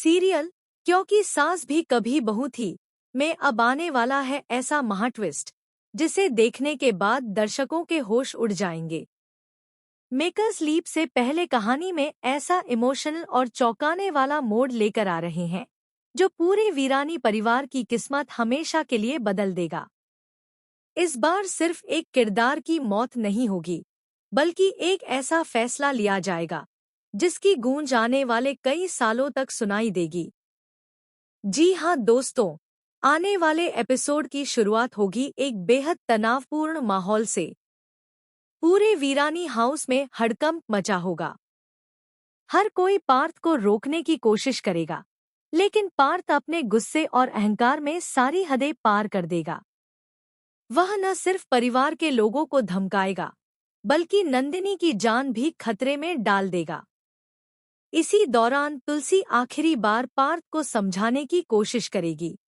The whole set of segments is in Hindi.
सीरियल क्योंकि सास भी कभी बहू थी में अब आने वाला है ऐसा महा ट्विस्ट जिसे देखने के बाद दर्शकों के होश उड़ जाएंगे। मेकर्स लीप से पहले कहानी में ऐसा इमोशनल और चौंकाने वाला मोड़ लेकर आ रहे हैं जो पूरे वीरानी परिवार की किस्मत हमेशा के लिए बदल देगा। इस बार सिर्फ एक किरदार की मौत नहीं होगी, बल्कि एक ऐसा फैसला लिया जाएगा जिसकी गूंज आने वाले कई सालों तक सुनाई देगी। जी हाँ दोस्तों, आने वाले एपिसोड की शुरुआत होगी एक बेहद तनावपूर्ण माहौल से। पूरे वीरानी हाउस में हड़कंप मचा होगा। हर कोई पार्थ को रोकने की कोशिश करेगा, लेकिन पार्थ अपने गुस्से और अहंकार में सारी हदें पार कर देगा। वह न सिर्फ परिवार के लोगों को धमकाएगा, बल्कि नंदिनी की जान भी खतरे में डाल देगा। इसी दौरान तुलसी आखिरी बार पार्थ को समझाने की कोशिश करेगी।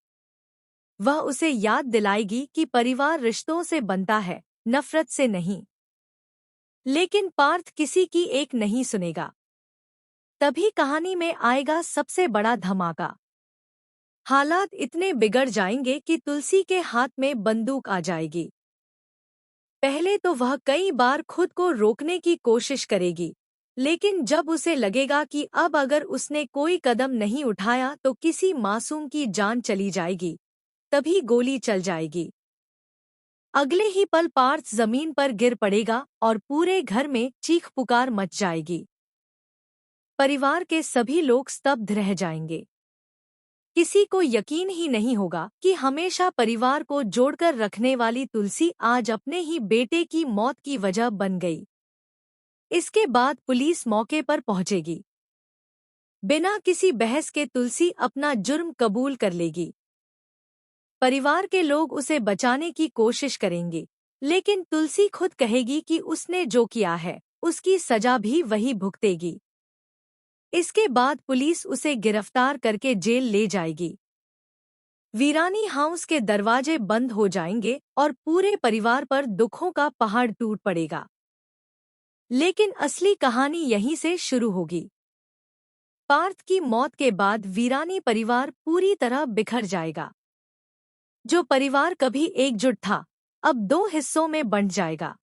वह उसे याद दिलाएगी कि परिवार रिश्तों से बनता है, नफरत से नहीं। लेकिन पार्थ किसी की एक नहीं सुनेगा। तभी कहानी में आएगा सबसे बड़ा धमाका। हालात इतने बिगड़ जाएंगे कि तुलसी के हाथ में बंदूक आ जाएगी। पहले तो वह कई बार खुद को रोकने की कोशिश करेगी, लेकिन जब उसे लगेगा कि अब अगर उसने कोई कदम नहीं उठाया तो किसी मासूम की जान चली जाएगी, तभी गोली चल जाएगी। अगले ही पल पार्थ जमीन पर गिर पड़ेगा और पूरे घर में चीख पुकार मच जाएगी। परिवार के सभी लोग स्तब्ध रह जाएंगे। किसी को यकीन ही नहीं होगा कि हमेशा परिवार को जोड़कर रखने वाली तुलसी आज अपने ही बेटे की मौत की वजह बन गई। इसके बाद पुलिस मौके पर पहुंचेगी। बिना किसी बहस के तुलसी अपना जुर्म कबूल कर लेगी। परिवार के लोग उसे बचाने की कोशिश करेंगे, लेकिन तुलसी खुद कहेगी कि उसने जो किया है, उसकी सजा भी वही भुगतेगी। इसके बाद पुलिस उसे गिरफ्तार करके जेल ले जाएगी। वीरानी हाउस के दरवाजे बंद हो जाएंगे और पूरे परिवार पर दुखों का पहाड़ टूट पड़ेगा। लेकिन असली कहानी यहीं से शुरू होगी। पार्थ की मौत के बाद वीरानी परिवार पूरी तरह बिखर जाएगा। जो परिवार कभी एकजुट था, अब दो हिस्सों में बंट जाएगा।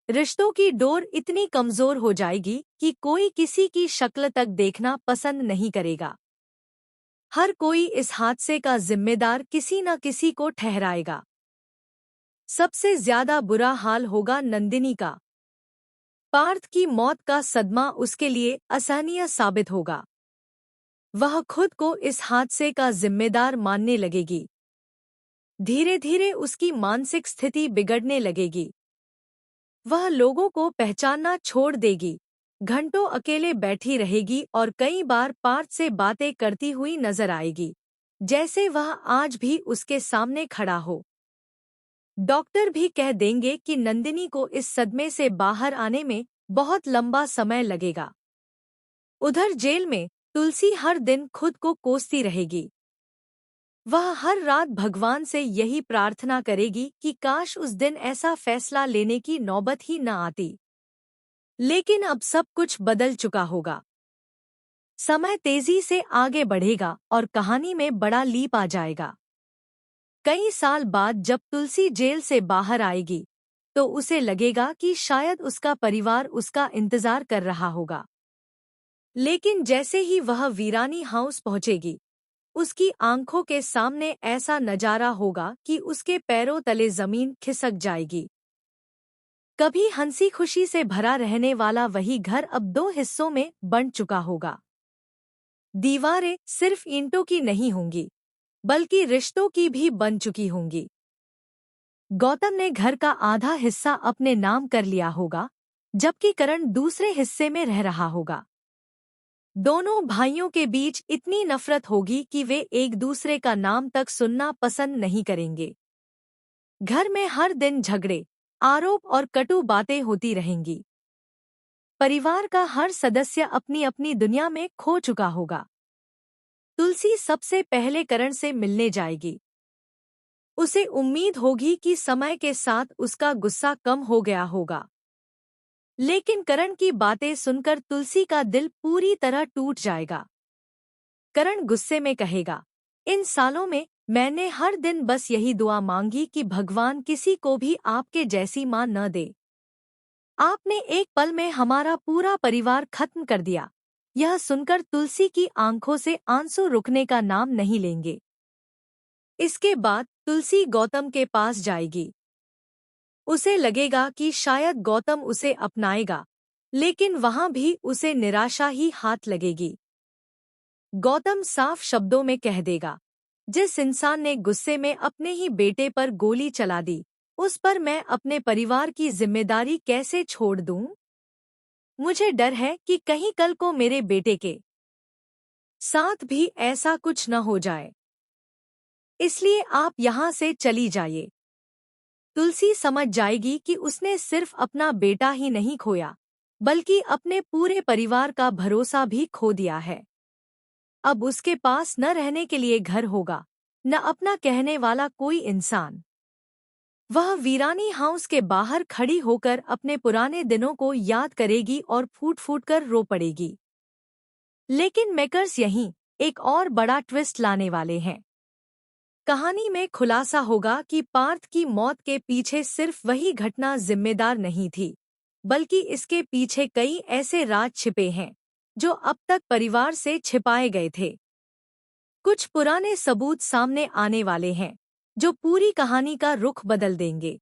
रिश्तों की डोर इतनी कमजोर हो जाएगी कि कोई किसी की शक्ल तक देखना पसंद नहीं करेगा। हर कोई इस हादसे का जिम्मेदार किसी न किसी को ठहराएगा। सबसे ज्यादा बुरा हाल होगा नंदिनी का। पार्थ की मौत का सदमा उसके लिए असहनीय साबित होगा। वह खुद को इस हादसे का जिम्मेदार मानने लगेगी। धीरे धीरे उसकी मानसिक स्थिति बिगड़ने लगेगी। वह लोगों को पहचानना छोड़ देगी, घंटों अकेले बैठी रहेगी और कई बार पार्थ से बातें करती हुई नजर आएगी, जैसे वह आज भी उसके सामने खड़ा हो। डॉक्टर भी कह देंगे कि नंदिनी को इस सदमे से बाहर आने में बहुत लंबा समय लगेगा। उधर जेल में तुलसी हर दिन खुद को कोसती रहेगी। वह हर रात भगवान से यही प्रार्थना करेगी कि काश उस दिन ऐसा फैसला लेने की नौबत ही न आती। लेकिन अब सब कुछ बदल चुका होगा। समय तेजी से आगे बढ़ेगा और कहानी में बड़ा लीप आ जाएगा। कई साल बाद जब तुलसी जेल से बाहर आएगी, तो उसे लगेगा कि शायद उसका परिवार उसका इंतजार कर रहा होगा। लेकिन जैसे ही वह वीरानी हाउस पहुंचेगी, उसकी आंखों के सामने ऐसा नजारा होगा कि उसके पैरों तले जमीन खिसक जाएगी। कभी हंसी खुशी से भरा रहने वाला वही घर अब दो हिस्सों में बंट चुका होगा। दीवारें सिर्फ ईंटों की नहीं होंगी, बल्कि रिश्तों की भी बन चुकी होंगी। गौतम ने घर का आधा हिस्सा अपने नाम कर लिया होगा, जबकि करण दूसरे हिस्से में रह रहा होगा। दोनों भाइयों के बीच इतनी नफरत होगी कि वे एक दूसरे का नाम तक सुनना पसंद नहीं करेंगे। घर में हर दिन झगड़े, आरोप और कटु बातें होती रहेंगी। परिवार का हर सदस्य अपनी अपनी दुनिया में खो चुका होगा। तुलसी सबसे पहले करण से मिलने जाएगी। उसे उम्मीद होगी कि समय के साथ उसका गुस्सा कम हो गया होगा। लेकिन करण की बातें सुनकर तुलसी का दिल पूरी तरह टूट जाएगा। करण गुस्से में कहेगा, इन सालों में मैंने हर दिन बस यही दुआ मांगी कि भगवान किसी को भी आपके जैसी मां न दे। आपने एक पल में हमारा पूरा परिवार खत्म कर दिया। यह सुनकर तुलसी की आंखों से आंसू रुकने का नाम नहीं लेंगे। इसके बाद तुलसी गौतम के पास जाएगी। उसे लगेगा कि शायद गौतम उसे अपनाएगा, लेकिन वहां भी उसे निराशा ही हाथ लगेगी। गौतम साफ शब्दों में कह देगा, जिस इंसान ने गुस्से में अपने ही बेटे पर गोली चला दी, उस पर मैं अपने परिवार की जिम्मेदारी कैसे छोड़ दूं? मुझे डर है कि कहीं कल को मेरे बेटे के साथ भी ऐसा कुछ न हो जाए। इसलिए आप यहाँ से चली जाइए। तुलसी समझ जाएगी कि उसने सिर्फ अपना बेटा ही नहीं खोया, बल्कि अपने पूरे परिवार का भरोसा भी खो दिया है। अब उसके पास न रहने के लिए घर होगा, न अपना कहने वाला कोई इंसान। वह वीरानी हाउस के बाहर खड़ी होकर अपने पुराने दिनों को याद करेगी और फूट फूट कर रो पड़ेगी। लेकिन मेकर्स यहीं एक और बड़ा ट्विस्ट लाने वाले हैं। कहानी में खुलासा होगा कि पार्थ की मौत के पीछे सिर्फ वही घटना जिम्मेदार नहीं थी, बल्कि इसके पीछे कई ऐसे राज छिपे हैं जो अब तक परिवार से छिपाए गए थे। कुछ पुराने सबूत सामने आने वाले हैं जो पूरी कहानी का रुख बदल देंगे।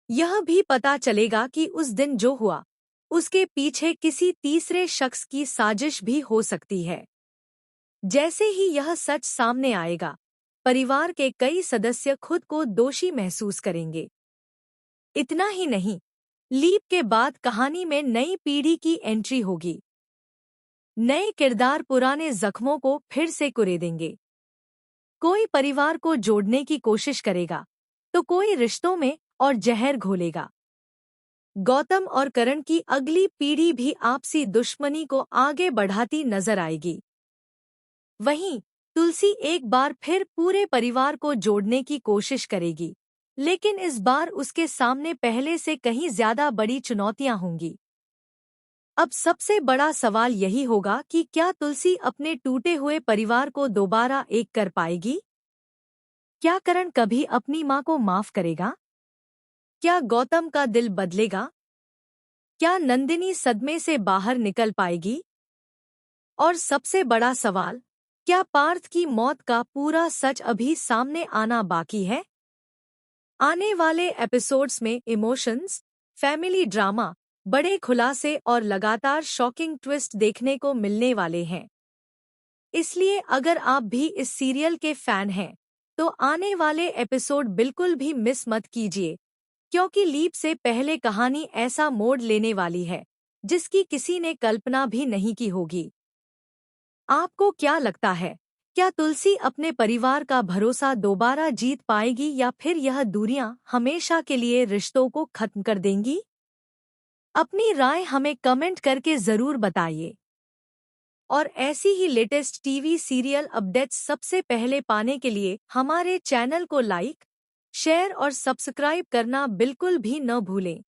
यह भी पता चलेगा कि उस दिन जो हुआ, उसके पीछे किसी तीसरे शख्स की साजिश भी हो सकती है। जैसे ही यह सच सामने आएगा, परिवार के कई सदस्य खुद को दोषी महसूस करेंगे। इतना ही नहीं, लीप के बाद कहानी में नई पीढ़ी की एंट्री होगी। नए किरदार पुराने जख्मों को फिर से कुरेदेंगे। कोई परिवार को जोड़ने की कोशिश करेगा, तो कोई रिश्तों में और जहर घोलेगा। गौतम और करण की अगली पीढ़ी भी आपसी दुश्मनी को आगे बढ़ाती नजर आएगी। वहीं तुलसी एक बार फिर पूरे परिवार को जोड़ने की कोशिश करेगी, लेकिन इस बार उसके सामने पहले से कहीं ज्यादा बड़ी चुनौतियां होंगी। अब सबसे बड़ा सवाल यही होगा कि क्या तुलसी अपने टूटे हुए परिवार को दोबारा एक कर पाएगी? क्या करण कभी अपनी मां को माफ करेगा? क्या गौतम का दिल बदलेगा? क्या नंदिनी सदमे से बाहर निकल पाएगी? और सबसे बड़ा सवाल, क्या पार्थ की मौत का पूरा सच अभी सामने आना बाकी है? आने वाले एपिसोड्स में इमोशंस, फैमिली ड्रामा, बड़े खुलासे और लगातार शॉकिंग ट्विस्ट देखने को मिलने वाले हैं। इसलिए अगर आप भी इस सीरियल के फैन हैं, तो आने वाले एपिसोड बिल्कुल भी मिस मत कीजिए, क्योंकि लीप से पहले कहानी ऐसा मोड़ लेने वाली है जिसकी किसी ने कल्पना भी नहीं की होगी। आपको क्या लगता है, क्या तुलसी अपने परिवार का भरोसा दोबारा जीत पाएगी या फिर यह दूरियां हमेशा के लिए रिश्तों को खत्म कर देंगी? अपनी राय हमें कमेंट करके जरूर बताइए। और ऐसी ही लेटेस्ट टीवी सीरियल अपडेट्स सबसे पहले पाने के लिए हमारे चैनल को लाइक, शेयर और सब्सक्राइब करना बिल्कुल भी न भूलें।